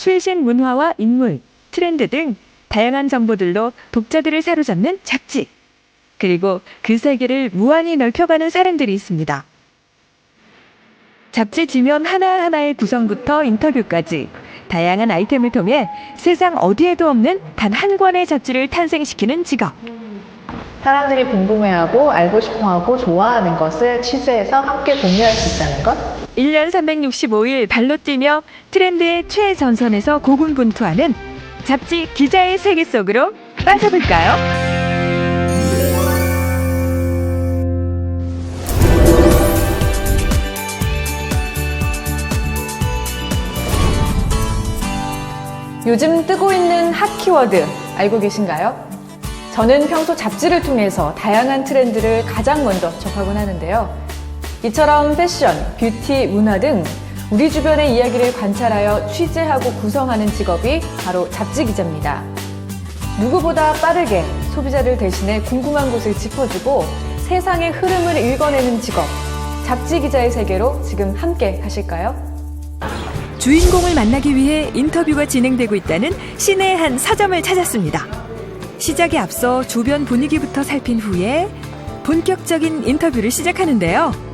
최신 문화와 인물, 트렌드 등 다양한 정보들로 독자들을 사로잡는 잡지. 그리고 그 세계를 무한히 넓혀가는 사람들이 있습니다. 잡지 지면 하나하나의 구성부터 인터뷰까지 다양한 아이템을 통해 세상 어디에도 없는 단 한 권의 잡지를 탄생시키는 직업. 사람들이 궁금해하고 알고 싶어하고 좋아하는 것을 취재해서 함께 공유할 수 있다는 것. 1년 365일 발로 뛰며 트렌드의 최전선에서 고군분투하는 잡지 기자의 세계 속으로 빠져볼까요? 요즘 뜨고 있는 핫 키워드 알고 계신가요? 저는 평소 잡지를 통해서 다양한 트렌드를 가장 먼저 접하곤 하는데요. 이처럼 패션, 뷰티, 문화 등 우리 주변의 이야기를 관찰하여 취재하고 구성하는 직업이 바로 잡지 기자입니다. 누구보다 빠르게 소비자를 대신해 궁금한 곳을 짚어주고 세상의 흐름을 읽어내는 직업, 잡지 기자의 세계로 지금 함께 가실까요? 주인공을 만나기 위해 인터뷰가 진행되고 있다는 시내의 한 서점을 찾았습니다. 시작에 앞서 주변 분위기부터 살핀 후에 본격적인 인터뷰를 시작하는데요.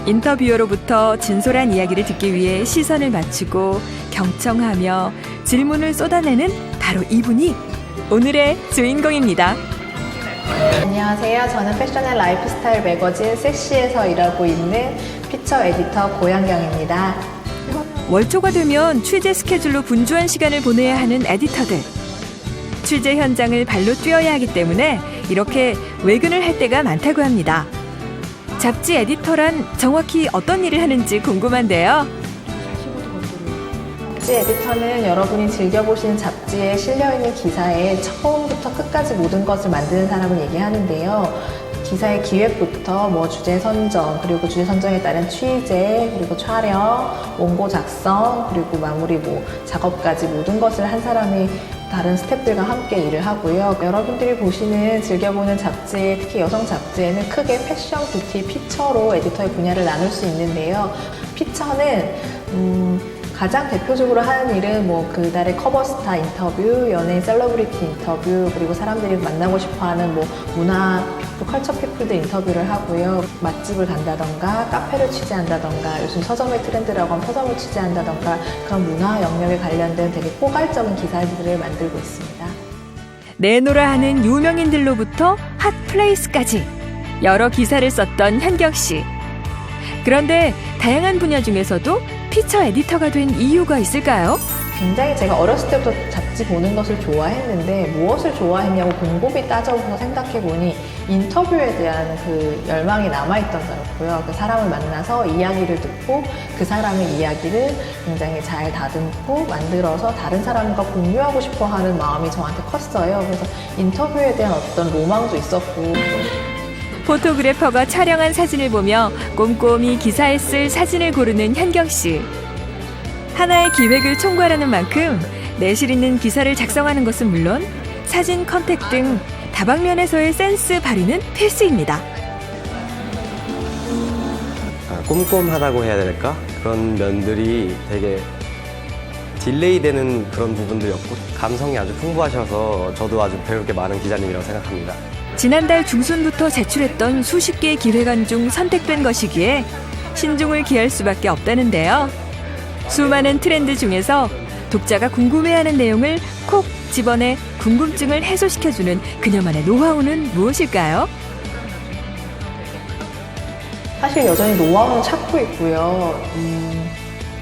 인터뷰어로부터 진솔한 이야기를 듣기 위해 시선을 맞추고 경청하며 질문을 쏟아내는 바로 이분이 오늘의 주인공입니다. 안녕하세요. 저는 패션 앤 라이프스타일 매거진 섹시에서 일하고 있는 피처 에디터 고양경입니다. 월초가 되면 취재 스케줄로 분주한 시간을 보내야 하는 에디터들. 취재 현장을 발로 뛰어야 하기 때문에 이렇게 외근을 할 때가 많다고 합니다. 잡지 에디터란 정확히 어떤 일을 하는지 궁금한데요. 잡지 에디터는 여러분이 즐겨보신 잡지에 실려있는 기사에 처음부터 끝까지 모든 것을 만드는 사람을 얘기하는데요. 기사의 기획부터 주제 선정, 그리고 주제 선정에 따른 취재, 그리고 촬영, 원고 작성, 그리고 마무리 작업까지 모든 것을 한 사람이 다른 스태프들과 함께 일을 하고요. 여러분들이 보시는, 즐겨보는 잡지, 특히 여성 잡지에는 크게 패션, 뷰티, 피처로 에디터의 분야를 나눌 수 있는데요. 피처는 가장 대표적으로 하는 일은 그달의 커버스타 인터뷰, 연예인 셀러브리티 인터뷰, 그리고 사람들이 만나고 싶어하는 문화 피플, 컬처 피플들 인터뷰를 하고요. 맛집을 간다던가 카페를 취재한다던가, 요즘 서점의 트렌드라고 하면 서점을 취재한다던가, 그런 문화 영역에 관련된 되게 포괄적인 기사들을 만들고 있습니다. 내노라 하는 유명인들로부터 핫플레이스까지 여러 기사를 썼던 현경 씨. 그런데 다양한 분야 중에서도 피처 에디터가 된 이유가 있을까요? 굉장히 제가 어렸을 때부터 잡지 보는 것을 좋아했는데 무엇을 좋아했냐고 곰곰이 따져서 생각해보니 인터뷰에 대한 그 열망이 남아있더라고요. 그 사람을 만나서 이야기를 듣고 그 사람의 이야기를 굉장히 잘 다듬고 만들어서 다른 사람과 공유하고 싶어하는 마음이 저한테 컸어요. 그래서 인터뷰에 대한 어떤 로망도 있었고, 포토그래퍼가 촬영한 사진을 보며 꼼꼼히 기사에 쓸 사진을 고르는 현경 씨. 하나의 기획을 총괄하는 만큼 내실 있는 기사를 작성하는 것은 물론 사진 컨택 등 다방면에서의 센스 발휘는 필수입니다. 꼼꼼하다고 해야 될까? 그런 면들이 되게 딜레이 되는 그런 부분들이었고, 감성이 아주 풍부하셔서 저도 아주 배울 게 많은 기자님이라고 생각합니다. 지난달 중순부터 제출했던 수십 개의 기획안 중 선택된 것이기에 신중을 기할 수밖에 없다는데요. 수많은 트렌드 중에서 독자가 궁금해하는 내용을 콕 집어내 궁금증을 해소시켜주는 그녀만의 노하우는 무엇일까요? 사실 여전히 노하우는 찾고 있고요.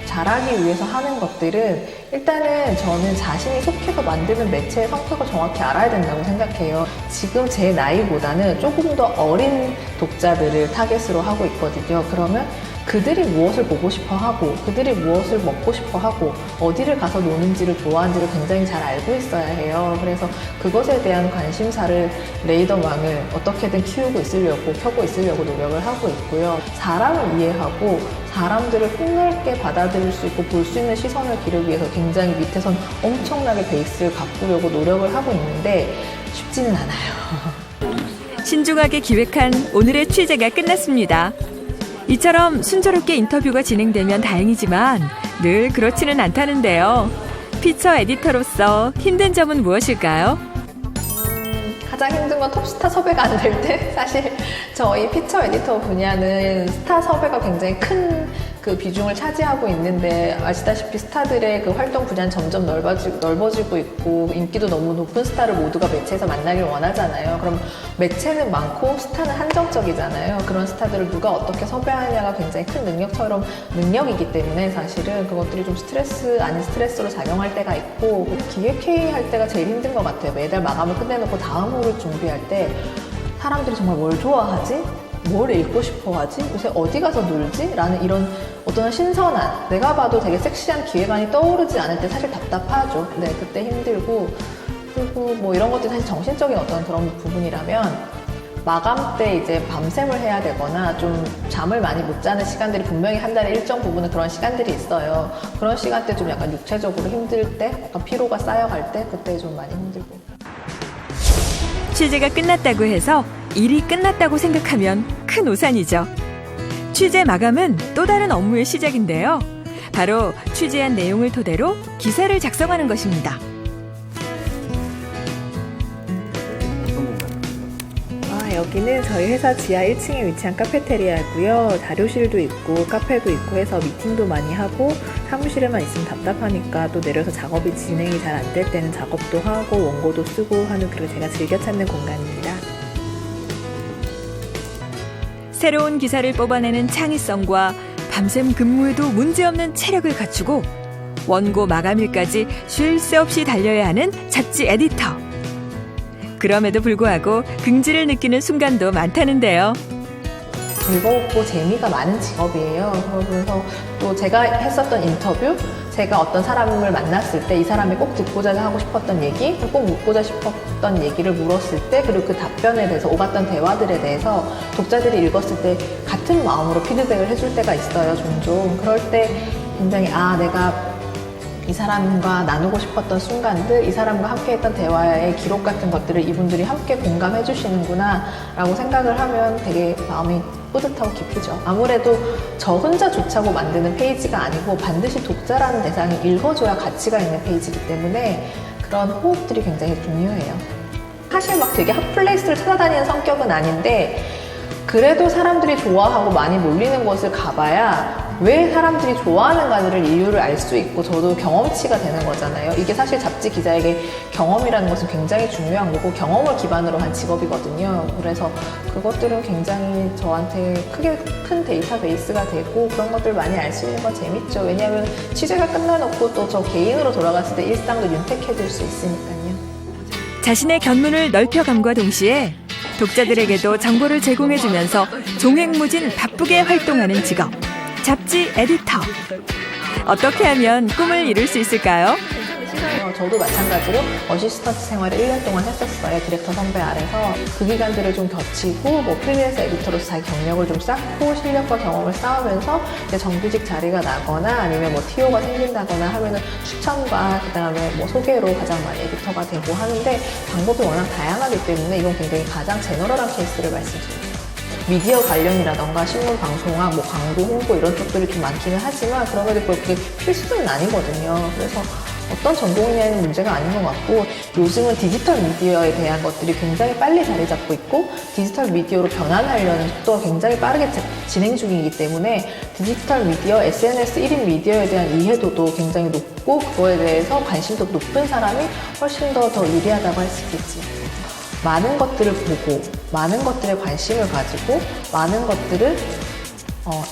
잘하기 위해서 하는 것들은 일단은 저는 자신이 속해서 만드는 매체의 성격을 정확히 알아야 된다고 생각해요. 지금 제 나이보다는 조금 더 어린 독자들을 타겟으로 하고 있거든요. 그러면 그들이 무엇을 보고 싶어 하고, 그들이 무엇을 먹고 싶어 하고, 어디를 가서 노는지를 좋아하는지를 굉장히 잘 알고 있어야 해요. 그래서 그것에 대한 관심사를, 레이더망을 어떻게든 키우고 있으려고, 켜고 있으려고 노력을 하고 있고요. 사람을 이해하고 사람들을 폭넓게 받아들일 수 있고 볼 수 있는 시선을 기르기 위해서 굉장히 밑에선 엄청나게 베이스를 가꾸려고 노력을 하고 있는데 쉽지는 않아요. 신중하게 기획한 오늘의 취재가 끝났습니다. 이처럼 순조롭게 인터뷰가 진행되면 다행이지만 늘 그렇지는 않다는데요. 피처 에디터로서 힘든 점은 무엇일까요? 가장 힘든 건 톱스타 섭외가 안 될 때 사실 저희 피처 에디터 분야는 스타 섭외가 굉장히 큰 그 비중을 차지하고 있는데 아시다시피 스타들의 그 활동 분야는 점점 넓어지고 있고 인기도 너무 높은 스타를 모두가 매체에서 만나길 원하잖아요. 그럼 매체는 많고 스타는 한정적이잖아요. 그런 스타들을 누가 어떻게 섭외하느냐가 굉장히 큰 능력이기 때문에 사실은 그것들이 좀 스트레스 아닌 스트레스로 작용할 때가 있고 기획회의 할 때가 제일 힘든 것 같아요. 매달 마감을 끝내놓고 다음 호를 준비할 때 사람들이 정말 뭘 좋아하지? 뭘 읽고 싶어 하지? 요새 어디 가서 놀지? 라는 이런 어떤 신선한, 내가 봐도 되게 섹시한 기획안이 떠오르지 않을 때 사실 답답하죠. 네, 그때 힘들고. 그리고 뭐 이런 것들이 사실 정신적인 어떤 그런 부분이라면 마감 때 이제 밤샘을 해야 되거나 좀 잠을 많이 못 자는 시간들이 분명히 한 달에 일정 부분은 그런 시간들이 있어요. 그런 시간 때 좀 약간 육체적으로 힘들 때, 약간 피로가 쌓여갈 때, 그때 좀 많이 힘들고. 취재가 끝났다고 해서 일이 끝났다고 생각하면 큰 오산이죠. 취재 마감은 또 다른 업무의 시작인데요. 바로 취재한 내용을 토대로 기사를 작성하는 것입니다. 여기는 저희 회사 지하 1층에 위치한 카페테리아고요. 자료실도 있고 카페도 있고 해서 미팅도 많이 하고 사무실에만 있으면 답답하니까 또 내려서 작업이 진행이 잘 안 될 때는 작업도 하고 원고도 쓰고 하는 그런 제가 즐겨 찾는 공간입니다. 새로운 기사를 뽑아내는 창의성과 밤샘 근무에도 문제없는 체력을 갖추고 원고 마감일까지 쉴 새 없이 달려야 하는 잡지 에디터. 그럼에도 불구하고 긍지를 느끼는 순간도 많다는데요. 즐겁고 재미가 많은 직업이에요. 그러면서 또 제가 했었던 인터뷰, 제가 어떤 사람을 만났을 때 이 사람이 꼭 듣고자 하고 싶었던 얘기, 꼭 묻고자 싶었던 얘기를 물었을 때, 그리고 그 답변에 대해서 오갔던 대화들에 대해서 독자들이 읽었을 때 같은 마음으로 피드백을 해줄 때가 있어요, 종종. 그럴 때 굉장히 내가 이 사람과 나누고 싶었던 순간들, 이 사람과 함께 했던 대화의 기록 같은 것들을 이분들이 함께 공감해 주시는구나 라고 생각을 하면 되게 마음이 뿌듯하고 기쁘죠. 아무래도 저 혼자 좋자고 만드는 페이지가 아니고 반드시 독자라는 대상이 읽어줘야 가치가 있는 페이지이기 때문에 그런 호흡들이 굉장히 중요해요. 사실 막 되게 핫플레이스를 찾아다니는 성격은 아닌데 그래도 사람들이 좋아하고 많이 몰리는 곳을 가봐야 왜 사람들이 좋아하는가를 이유를 알 수 있고 저도 경험치가 되는 거잖아요. 이게 사실 잡지 기자에게 경험이라는 것은 굉장히 중요한 거고 경험을 기반으로 한 직업이거든요. 그래서 그것들은 굉장히 저한테 큰 데이터베이스가 되고 그런 것들 많이 알 수 있는 건 재밌죠. 왜냐하면 취재가 끝나놓고 또 저 개인으로 돌아갔을 때 일상도 윤택해질 수 있으니까요. 자신의 견문을 넓혀감과 동시에 독자들에게도 정보를 제공해주면서 종횡무진 바쁘게 활동하는 직업, 잡지 에디터. 어떻게 하면 꿈을 이룰 수 있을까요? 저도 마찬가지로 어시스턴트 생활을 1년 동안 했었어요. 디렉터 선배 아래서. 그 기간들을 좀 겹치고 프리랜서 에디터로서 자기 경력을 좀 쌓고 실력과 경험을 쌓으면서 이제 정규직 자리가 나거나 아니면 TO가 생긴다거나 하면은 추천과 그다음에 소개로 가장 많이 에디터가 되고 하는데 방법이 워낙 다양하기 때문에 이건 굉장히 가장 제너럴한 케이스를 말씀드립니다. 미디어 관련이라던가 신문 방송학, 광고 홍보 이런 쪽들이 좀 많기는 하지만 그럼에도 그렇게 필수는 아니거든요. 그래서 어떤 전공이냐는 문제가 아닌 것 같고 요즘은 디지털 미디어에 대한 것들이 굉장히 빨리 자리 잡고 있고 디지털 미디어로 변환하려는 속도가 굉장히 빠르게 진행 중이기 때문에 디지털 미디어, SNS 1인 미디어에 대한 이해도도 굉장히 높고 그거에 대해서 관심도 높은 사람이 훨씬 더 유리하다고 할 수 있겠지. 많은 것들을 보고 많은 것들에 관심을 가지고 많은 것들을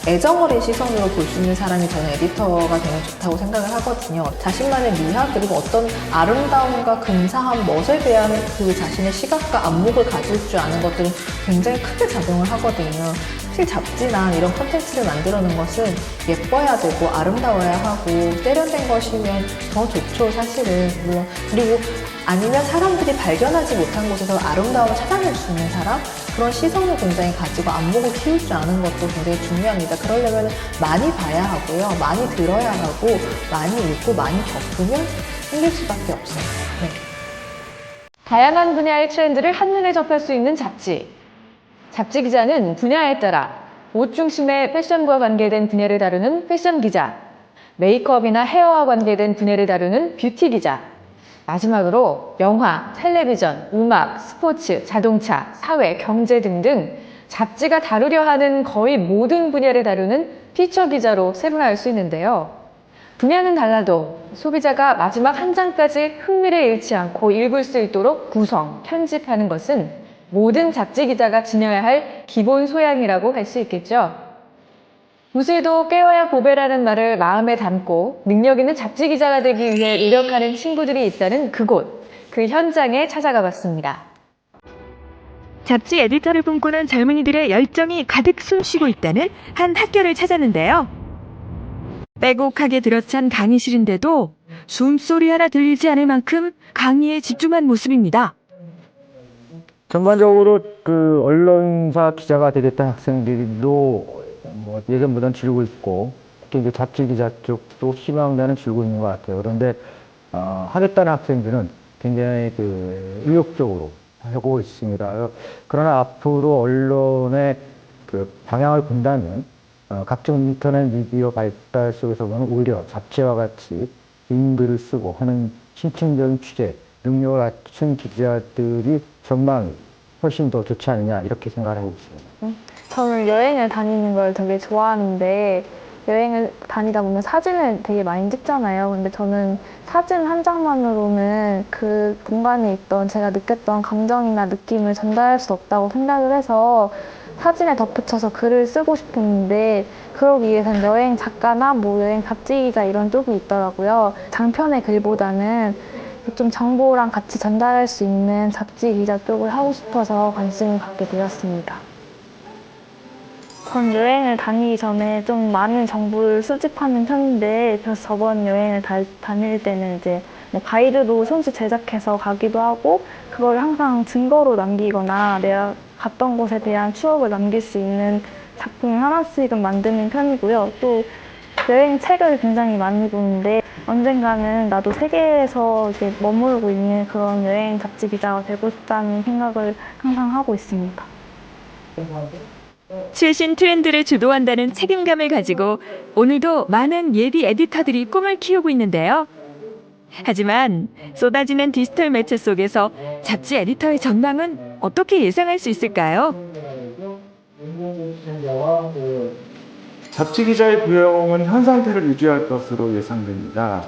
애정어린 시선으로 볼 수 있는 사람이 저는 에디터가 되면 좋다고 생각을 하거든요. 자신만의 미학 그리고 어떤 아름다움과 근사한 멋에 대한 그 자신의 시각과 안목을 가질 줄 아는 것들은 굉장히 크게 작용을 하거든요. 사실 잡지나 이런 콘텐츠를 만들어놓은 것은 예뻐야 되고 아름다워야 하고 세련된 것이면 더 좋죠, 사실은. 물론 그리고 아니면 사람들이 발견하지 못한 곳에서 아름다움을 찾아낼 수 있는 사람? 그런 시선을 굉장히 가지고 안목을 키울 줄 아는 것도 굉장히 중요합니다. 그러려면 많이 봐야 하고요. 많이 들어야 하고 많이 읽고 많이 겪으면 힘들 수밖에 없어요. 네. 다양한 분야의 트렌드를 한눈에 접할 수 있는 잡지. 잡지 기자는 분야에 따라 옷 중심의 패션과 관계된 분야를 다루는 패션 기자, 메이크업이나 헤어와 관계된 분야를 다루는 뷰티 기자, 마지막으로 영화, 텔레비전, 음악, 스포츠, 자동차, 사회, 경제 등등 잡지가 다루려 하는 거의 모든 분야를 다루는 피처 기자로 세분화할 수 있는데요. 분야는 달라도 소비자가 마지막 한 장까지 흥미를 잃지 않고 읽을 수 있도록 구성, 편집하는 것은 모든 잡지 기자가 지녀야 할 기본 소양이라고 할 수 있겠죠. 무술도 깨워야 보배라는 말을 마음에 담고 능력 있는 잡지 기자가 되기 위해 노력하는 친구들이 있다는 그곳, 그 현장에 찾아가 봤습니다. 잡지 에디터를 꿈꾸는 젊은이들의 열정이 가득 숨쉬고 있다는 한 학교를 찾았는데요. 빼곡하게 들어찬 강의실인데도 숨소리 하나 들리지 않을 만큼 강의에 집중한 모습입니다. 전반적으로 그 언론사 기자가 되겠다 학생들도 뭐 예전보다는 줄고 있고, 특히 이제 잡지 기자 쪽도 희망나는 줄고 있는 것 같아요. 그런데 하겠다는 학생들은 굉장히 그 의욕적으로 하고 있습니다. 그러나 앞으로 언론의 그 방향을 본다면 각종 인터넷 미디어 발달 속에서 보면 오히려 잡지와 같이 긴 글을 쓰고 하는 신층적인 취재 능력을 갖춘 기자들이 전망이 훨씬 더 좋지 않느냐 이렇게 생각하고 있습니다. 저는 여행을 다니는 걸 되게 좋아하는데 여행을 다니다 보면 사진을 되게 많이 찍잖아요. 근데 저는 사진 한 장만으로는 그 공간에 있던 제가 느꼈던 감정이나 느낌을 전달할 수 없다고 생각을 해서 사진에 덧붙여서 글을 쓰고 싶었는데 그러기 위해서는 여행 작가나 뭐 여행 잡지 기자 이런 쪽이 있더라고요. 장편의 글보다는 좀 정보랑 같이 전달할 수 있는 잡지 기자 쪽을 하고 싶어서 관심을 갖게 되었습니다. 전 여행을 다니기 전에 좀 많은 정보를 수집하는 편인데 그래서 저번 여행을 다닐 때는 이제 뭐 가이드도 손수 제작해서 가기도 하고 그걸 항상 증거로 남기거나 내가 갔던 곳에 대한 추억을 남길 수 있는 작품을 하나씩은 만드는 편이고요. 또 여행 책을 굉장히 많이 보는데 언젠가는 나도 세계에서 이제 머무르고 있는 그런 여행 잡지 기자가 되고 싶다는 생각을 항상 하고 있습니다. 최신 트렌드를 주도한다는 책임감을 가지고 오늘도 많은 예비 에디터들이 꿈을 키우고 있는데요. 하지만 쏟아지는 디지털 매체 속에서 잡지 에디터의 전망은 어떻게 예상할 수 있을까요? 잡지 기자의 부영은 현 상태를 유지할 것으로 예상됩니다.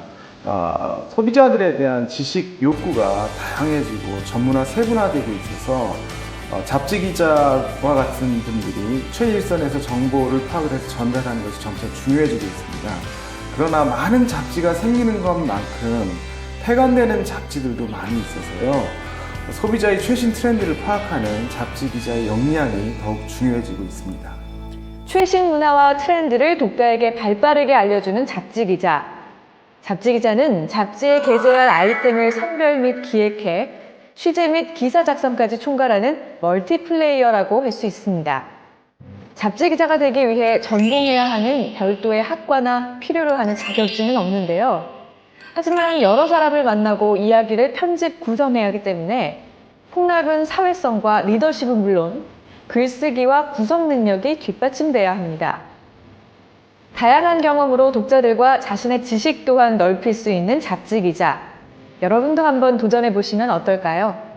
소비자들에 대한 지식 욕구가 다양해지고 전문화 세분화되고 있어서 잡지 기자와 같은 분들이 최일선에서 정보를 파악을 해서 전달하는 것이 점차 중요해지고 있습니다. 그러나 많은 잡지가 생기는 것만큼 폐간되는 잡지들도 많이 있어서요. 소비자의 최신 트렌드를 파악하는 잡지 기자의 역량이 더욱 중요해지고 있습니다. 최신 문화와 트렌드를 독자에게 발빠르게 알려주는 잡지 기자. 잡지 기자는 잡지에 게재한 아이템을 선별 및 기획해 취재 및 기사 작성까지 총괄하는 멀티플레이어라고 할 수 있습니다. 잡지 기자가 되기 위해 전공해야 하는 별도의 학과나 필요로 하는 자격증은 없는데요. 하지만 여러 사람을 만나고 이야기를 편집, 구성해야 하기 때문에 폭넓은 사회성과 리더십은 물론 글쓰기와 구성 능력이 뒷받침돼야 합니다. 다양한 경험으로 독자들과 자신의 지식 또한 넓힐 수 있는 잡지 기자. 여러분도 한번 도전해 보시면 어떨까요?